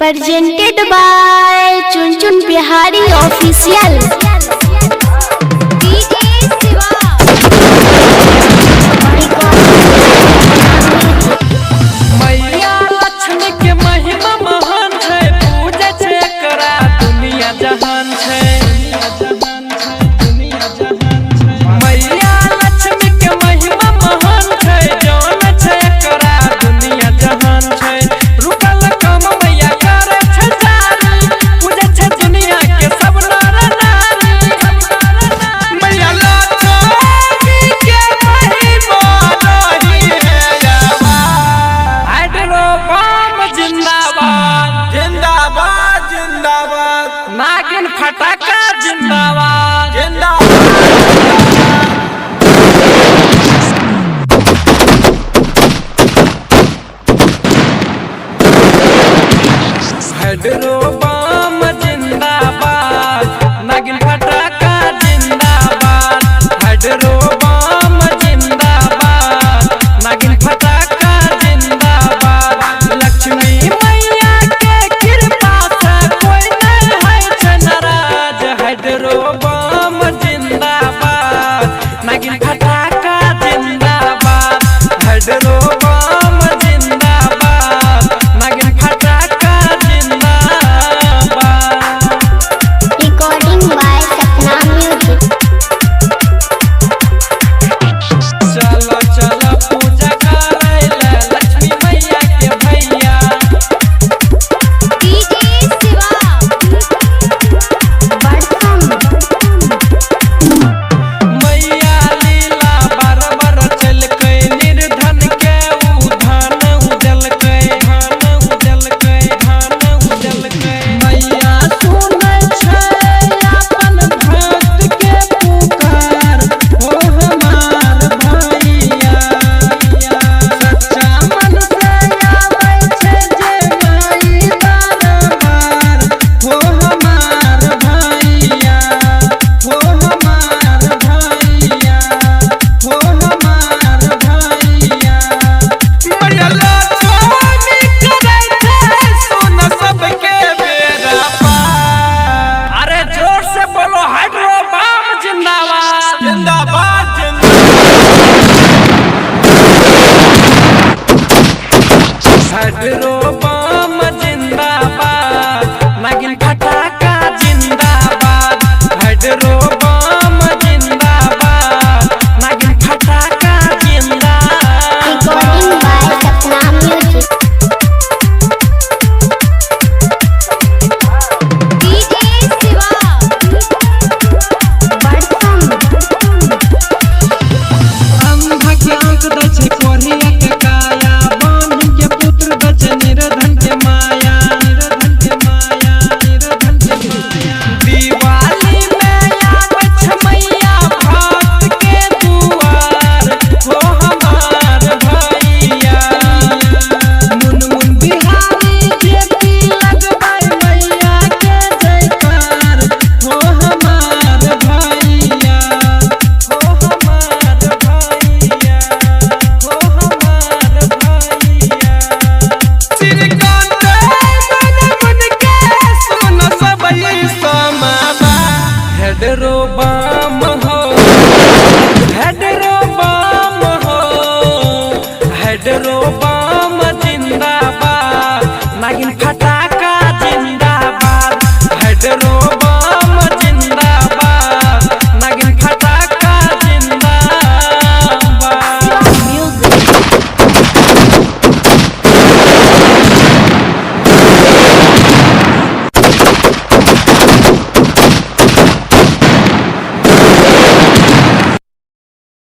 Presented by Chunchun Bihari Official। नागिन फटाका जिंदाबाद हेड्रो बम जिंदाबाद नागिन फटाका जिंदाबाद हेड्रो बम जिंदाबाद नागिन फटाका जिंदाबाद लक्ष्मी मैया के कृपा से कोई नहीं है नाराज हेड्रो बम जिंदाबाद नागिन फटाका जिंदाबाद हेड्रो बम जिंदाबाद नागिन फटाका Recording by Sapna Music। चलो चलो पूजा करैले लक्ष्मी मैया के भैया मैया लीला बराबर चलकै निर्धन के उधान उजलकै मैया सुनै छै अपन भक्त के पुकार हो हमार भैया सच्चा मन से आबै छै जे माई दरबार हो हमार भैया हो हमार भैया हो हमार भैया मैया लक्ष्मी करै छै सुन सबके बेरा पार अरे जोर से बोलो हेड्रो बम जिंदाबाद जिंदाबाद हेड्रो बम जिंदाबाद नागिन फटाका जिंदाबाद हेड्रो बम जिंदाबाद नागिन फटाका जिंदाबाद Recording by Sapna Music। अंधा के आंख दै छै कोढ़िया के काया बान्ह के पुत्र दै छै निर्धन के माया दिवाली में आबै छै मैया भक्त के दुआर हो हमार भैया मुन बिहारी जेती लगबै मैया के जयकार हो हमार भैया हो हमार भैया हो हमार भैया श्रीकांत मन के सुन सब समावा हेड्रो बम हो हेड्रो बम हो हेड्रो बम जिंदाबाद नागिन फटाका जिंदाबाद हेड्रो